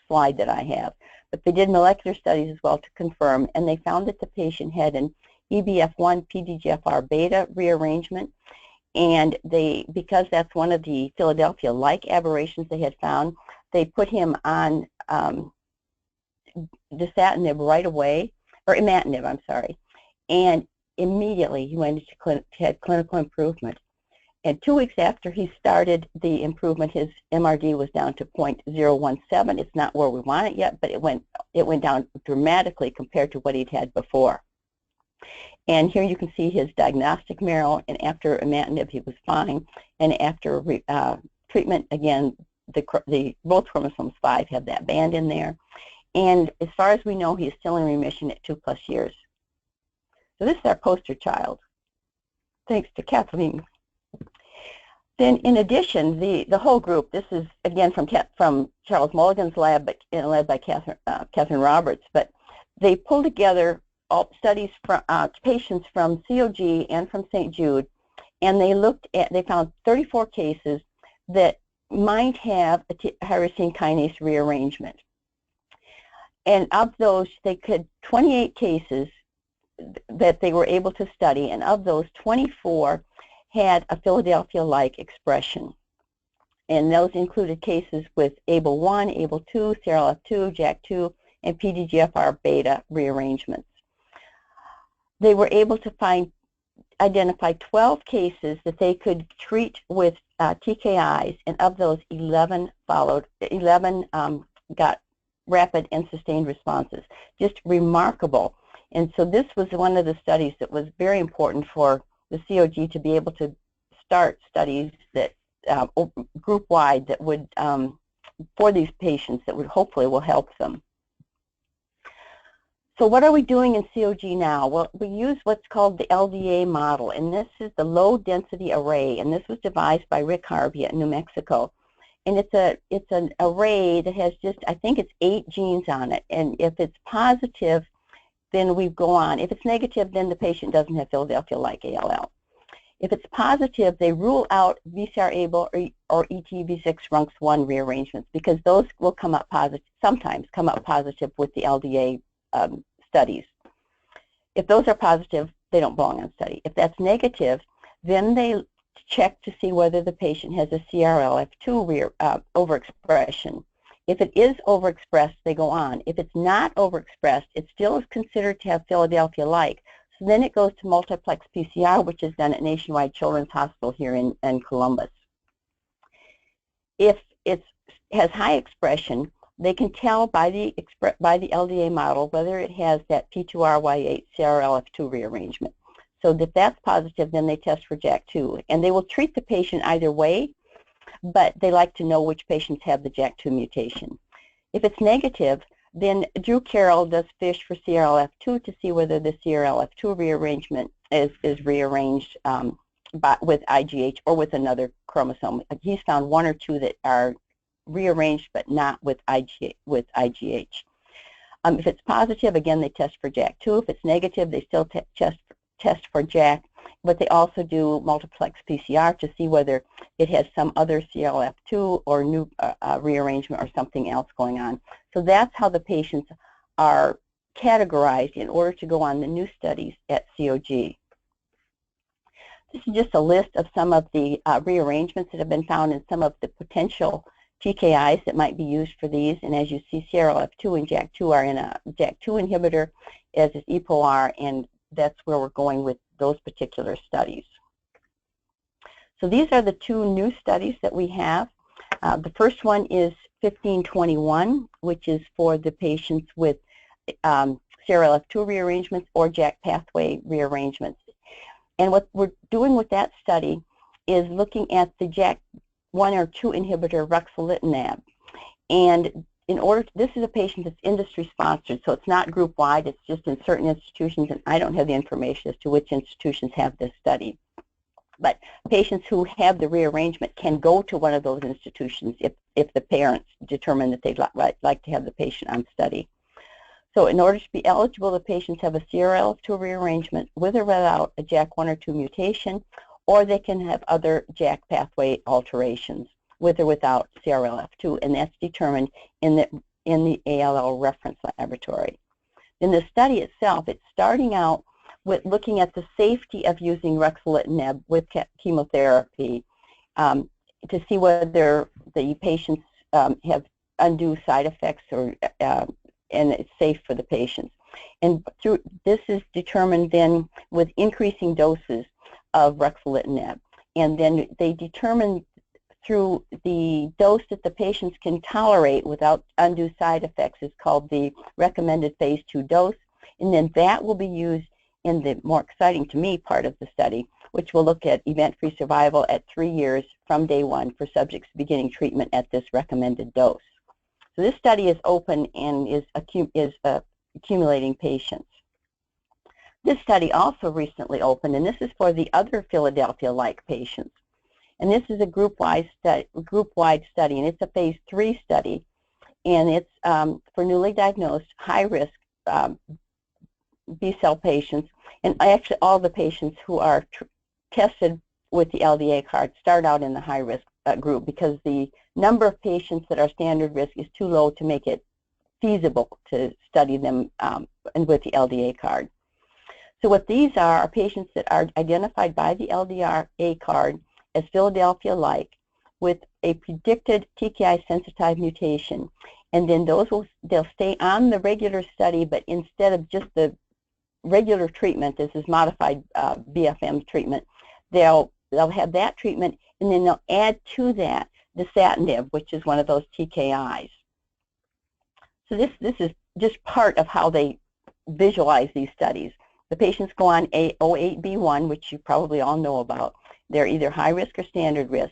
slide that I have. But they did molecular studies as well to confirm, and they found that the patient had an EBF1 PDGFR beta rearrangement, and because that's one of the Philadelphia-like aberrations they had found, they put him on dasatinib right away, or imatinib, I'm sorry, and immediately he went into had clinical improvement. And 2 weeks after he started the improvement, his MRD was down to 0.017. It's not where we want it yet, but it went down dramatically compared to what he'd had before. And here you can see his diagnostic marrow, and after imatinib he was fine. And after treatment, again, both chromosomes 5 have that band in there. And as far as we know, he is still in remission at 2+ years. So this is our poster child, thanks to Kathleen. Then in addition, the whole group, this is again from Charles Mulligan's lab, but led by Catherine Roberts, but they pulled together all studies from patients from COG and from St. Jude, and they found 34 cases that might have a tyrosine kinase rearrangement. And of those, 28 cases that they were able to study, and of those, 24 had a Philadelphia-like expression. And those included cases with ABL1, ABL2, CRLF2, JAK2, and PDGFR-beta rearrangements. They were able to identify 12 cases that they could treat with TKIs, and of those, 11 got rapid and sustained responses. Just remarkable. And so this was one of the studies that was very important for the COG to be able to start studies that group-wide that would, for these patients, that would hopefully will help them. So what are we doing in COG now? Well, we use what's called the LDA model, and this is the low-density array, and this was devised by Rick Harvey at New Mexico. And it's an array that has just, I think it's 8 genes on it, and if it's positive, then we go on. If it's negative, then the patient doesn't have Philadelphia-like ALL. If it's positive, they rule out VCR-ABL or ETV6-RUNX1 rearrangements, because those will come up positive, sometimes come up positive with the LDA studies. If those are positive, they don't belong on study. If that's negative, then they check to see whether the patient has a CRLF2 overexpression. If it is overexpressed, they go on. If it's not overexpressed, it still is considered to have Philadelphia-like. So then it goes to multiplex PCR, which is done at Nationwide Children's Hospital here in Columbus. If it has high expression, they can tell by the LDA model whether it has that P2RY8 CRLF2 rearrangement. So if that's positive, then they test for JAK2. And they will treat the patient either way, but they like to know which patients have the JAK2 mutation. If it's negative, then Drew Carroll does FISH for CRLF2 to see whether the CRLF2 rearrangement is rearranged with IGH or with another chromosome. He's found 1 or 2 that are rearranged but not with IGH. If it's positive, again, they test for JAK2. If it's negative, they still test for JAK, but they also do multiplex PCR to see whether it has some other CRLF2 or new rearrangement or something else going on. So that's how the patients are categorized in order to go on the new studies at COG. This is just a list of some of the rearrangements that have been found in some of the potential TKIs that might be used for these. And as you see, CRLF2 and JAK2 are in a JAK2 inhibitor, as is EPOR, and that's where we're going with those particular studies. So these are the 2 new studies that we have. The first one is 1521, which is for the patients with CRLF2 rearrangements or JAK pathway rearrangements. And what we're doing with that study is looking at the JAK1 or 2 inhibitor ruxolitinib. And this is a patient that's industry-sponsored, so it's not group-wide, it's just in certain institutions, and I don't have the information as to which institutions have this study. But patients who have the rearrangement can go to one of those institutions if the parents determine that they'd like to have the patient on study. So in order to be eligible, the patients have a CRLF2 rearrangement with or without a JAK1 or 2 mutation, or they can have other JAK pathway alterations with or without CRLF2, and that's determined in the ALL reference laboratory. In the study itself, it's starting out with looking at the safety of using ruxolitinib with chemotherapy to see whether the patients have undue side effects and it's safe for the patients. And this is determined then with increasing doses of ruxolitinib. And then they determine through the dose that the patients can tolerate without undue side effects is called the recommended phase 2 dose. And then that will be used in the more exciting to me part of the study, which will look at event-free survival at 3 years from day 1 for subjects beginning treatment at this recommended dose. So this study is open and is accumulating patients. This study also recently opened, and this is for the other Philadelphia-like patients. And this is a group-wide study, and it's a phase 3 study, and it's for newly diagnosed high-risk B-cell patients, and actually all the patients who are tested with the LDA card start out in the high-risk group because the number of patients that are standard risk is too low to make it feasible to study them and with the LDA card. So what these are patients that are identified by the LDA card as Philadelphia-like with a predicted TKI sensitized mutation. And then they'll stay on the regular study, but instead of just the regular treatment, this is modified BFM treatment, they'll have that treatment, and then they'll add to that dasatinib, which is one of those TKIs. So this is just part of how they visualize these studies. The patients go on A08B1, which you probably all know about. They're either high risk or standard risk.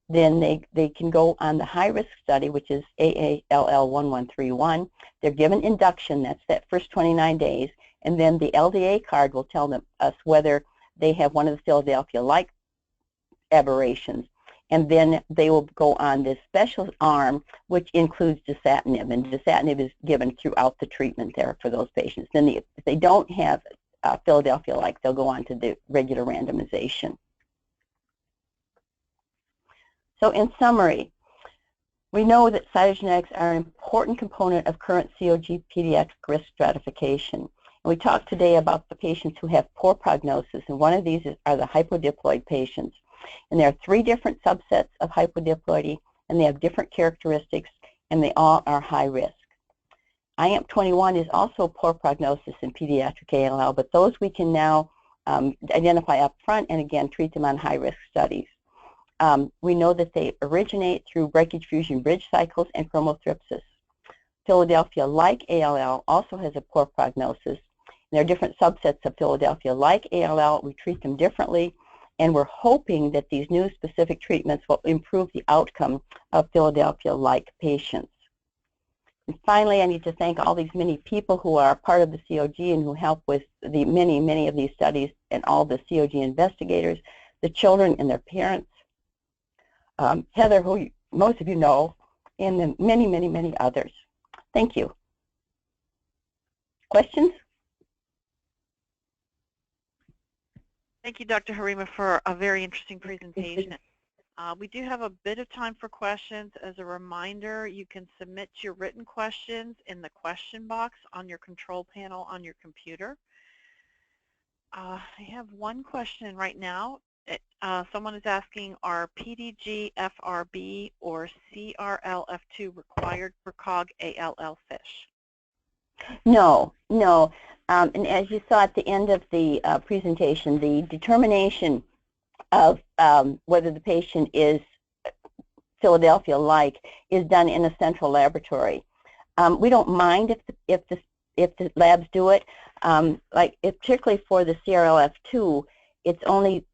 Then they can go on the high-risk study, which is AALL1131. They're given induction, that's that first 29 days, and then the LDA card will tell us whether they have one of the Philadelphia-like aberrations. And then they will go on this special arm, which includes dasatinib, and dasatinib is given throughout the treatment there for those patients. Then if they don't have Philadelphia-like, they'll go on to the regular randomization. So in summary, we know that cytogenetics are an important component of current COG pediatric risk stratification. And we talked today about the patients who have poor prognosis, and one of these are the hypodiploid patients. And there are 3 different subsets of hypodiploidy, and they have different characteristics, and they all are high risk. IAMP21 is also poor prognosis in pediatric ALL, but those we can now identify up front and again treat them on high-risk studies. We know that they originate through breakage fusion bridge cycles and chromothripsis. Philadelphia-like ALL also has a poor prognosis. There are different subsets of Philadelphia-like ALL. We treat them differently, and we're hoping that these new specific treatments will improve the outcome of Philadelphia-like patients. And finally, I need to thank all these many people who are part of the COG and who help with the many of these studies, and all the COG investigators, the children and their parents, Heather, who most of you know, and then many others. Thank you. Questions? Thank you, Dr. Harima, for a very interesting presentation. We do have a bit of time for questions. As a reminder, you can submit your written questions in the question box on your control panel on your computer. I have one question right now. Someone is asking, are PDG-FRB or CRLF2 required for COG-ALL fish? No. And as you saw at the end of the presentation, the determination of whether the patient is Philadelphia-like is done in a central laboratory. We don't mind if the labs do it. Particularly for the CRLF2, it's only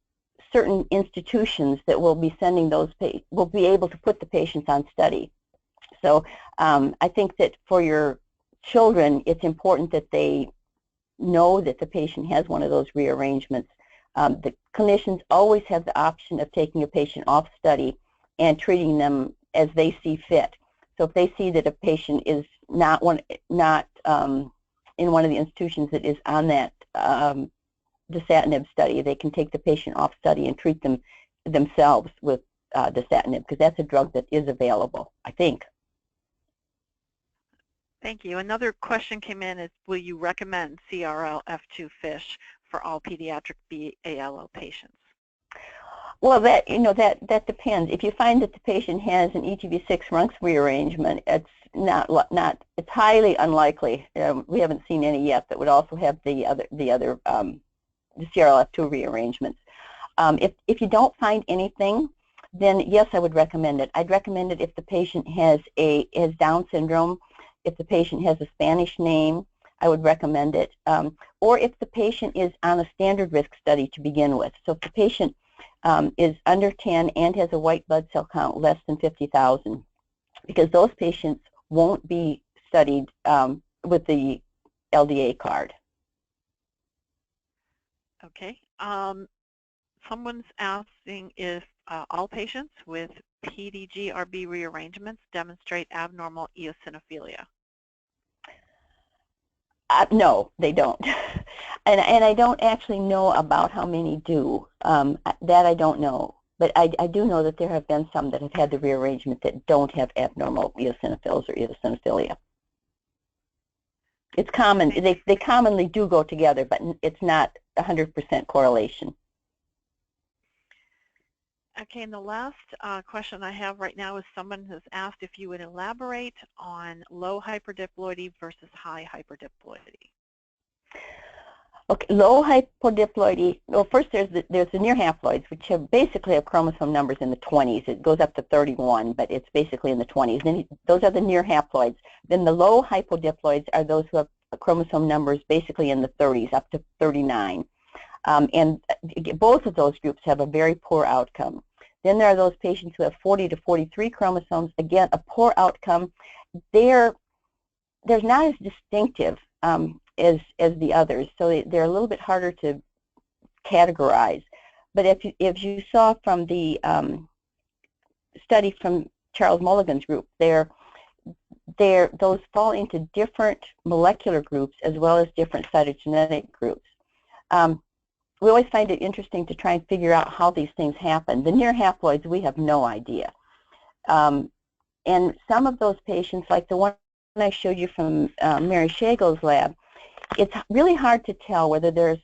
certain institutions that will be sending those will be able to put the patients on study. So I think that for your children, it's important that they know that the patient has one of those rearrangements. The clinicians always have the option of taking a patient off study and treating them as they see fit. So if they see that a patient is not in one of the institutions that is on that dasatinib study, they can take the patient off study and treat them themselves with dasatinib, because that's a drug that is available, I think. Thank you. Another question came in is, will you recommend CRLF2 fish for all pediatric B-ALL patients? Well, that depends. If you find that the patient has an ETV6 Runx rearrangement, it's it's highly unlikely. We haven't seen any yet that would also have the CRLF2 rearrangements. If you don't find anything, then yes, I would recommend it. I'd recommend it if the patient has Down syndrome, if the patient has a Spanish name, I would recommend it, or if the patient is on a standard risk study to begin with. So if the patient is under 10 and has a white blood cell count less than 50,000, because those patients won't be studied with the LDA card. Okay. Someone's asking if all patients with PDGRB rearrangements demonstrate abnormal eosinophilia. No, they don't. and I don't actually know about how many do. That I don't know. But I do know that there have been some that have had the rearrangement that don't have abnormal eosinophils or eosinophilia. It's common. They commonly do go together, but it's not 100% correlation. Okay, and the last question I have right now is someone has asked if you would elaborate on low hyperdiploidy versus high hyperdiploidy. Okay, low hypodiploidy. Well, first there's the near haploids, which basically have chromosome numbers in the 20s. It goes up to 31, but it's basically in the 20s. Then those are the near haploids. Then the low hypodiploids are those who have chromosome numbers basically in the 30s, up to 39. And both of those groups have a very poor outcome. Then there are those patients who have 40 to 43 chromosomes. Again, a poor outcome. They're not as distinctive as the others, so they're a little bit harder to categorize. But if you saw from the study from Charles Mulligan's group, those fall into different molecular groups as well as different cytogenetic groups. We always find it interesting to try and figure out how these things happen. The near haploids, we have no idea. And some of those patients, like the one I showed you from Mary Shagel's lab, it's really hard to tell whether there's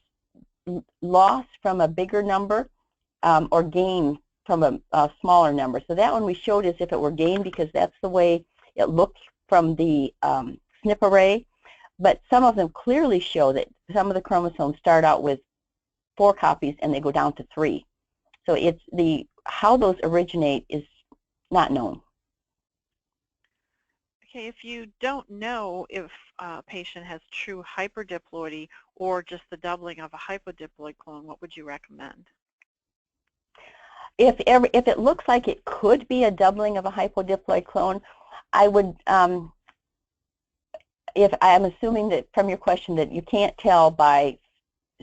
loss from a bigger number or gain from a smaller number. So that one we showed as if it were gain because that's the way it looked from the SNP array. But some of them clearly show that some of the chromosomes start out with 4 copies and they go down to 3. So it's how those originate is not known. Okay, if you don't know if a patient has true hyperdiploidy or just the doubling of a hypodiploid clone, what would you recommend? If it looks like it could be a doubling of a hypodiploid clone, I would, if I'm assuming that from your question that you can't tell by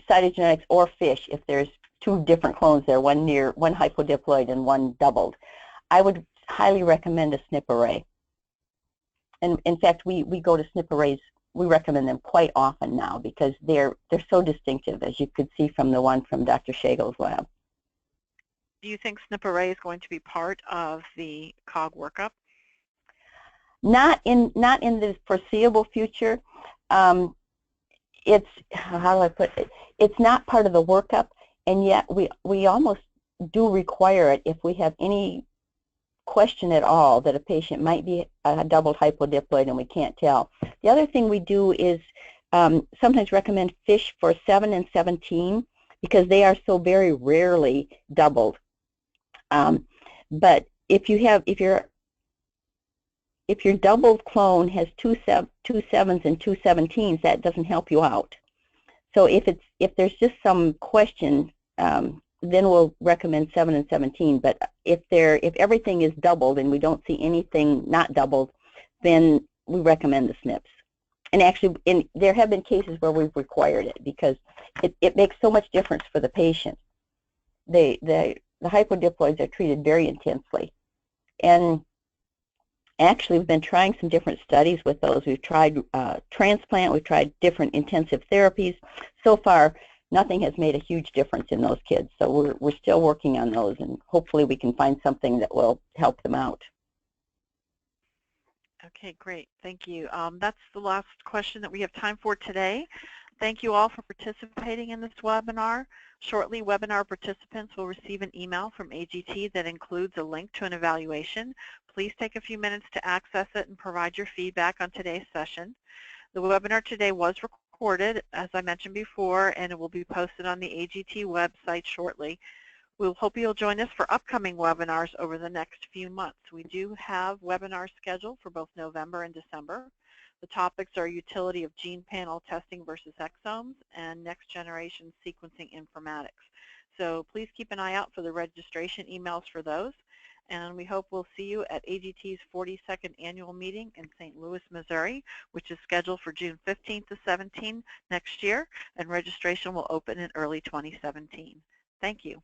cytogenetics or FISH if there's 2 different clones there, one hypodiploid and one doubled, I would highly recommend a SNP array. And in fact, we go to SNP arrays, we recommend them quite often now because they're so distinctive, as you could see from the one from Dr. Shagel's lab. Do you think SNP array is going to be part of the COG workup? Not in the foreseeable future. It's, how do I put it? It's not part of the workup, and yet we almost do require it if we have any question at all that a patient might be a doubled hypodiploid and we can't tell. The other thing we do is sometimes recommend FISH for 7 and 17 because they are so very rarely doubled. But if your doubled clone has 2 7s and 2 17s, that doesn't help you out. So if there's just some question, then we'll recommend 7 and 17. But if everything is doubled and we don't see anything not doubled, then we recommend the SNPs. And actually, there have been cases where we've required it because it makes so much difference for the patient. The hypodiploids are treated very intensely. And actually, we've been trying some different studies with those. We've tried transplant, we've tried different intensive therapies. So far, nothing has made a huge difference in those kids. So we're still working on those, and hopefully we can find something that will help them out. Okay, great. Thank you. That's the last question that we have time for today. Thank you all for participating in this webinar. Shortly, webinar participants will receive an email from AGT that includes a link to an evaluation. Please take a few minutes to access it and provide your feedback on today's session. The webinar today was recorded, as I mentioned before, and it will be posted on the AGT website shortly. We'll hope you'll join us for upcoming webinars over the next few months. We do have webinars scheduled for both November and December. The topics are utility of gene panel testing versus exomes and next generation sequencing informatics. So please keep an eye out for the registration emails for those. And we hope we'll see you at AGT's 42nd annual meeting in St. Louis, Missouri, which is scheduled for June 15th to 17th next year, and registration will open in early 2017. Thank you.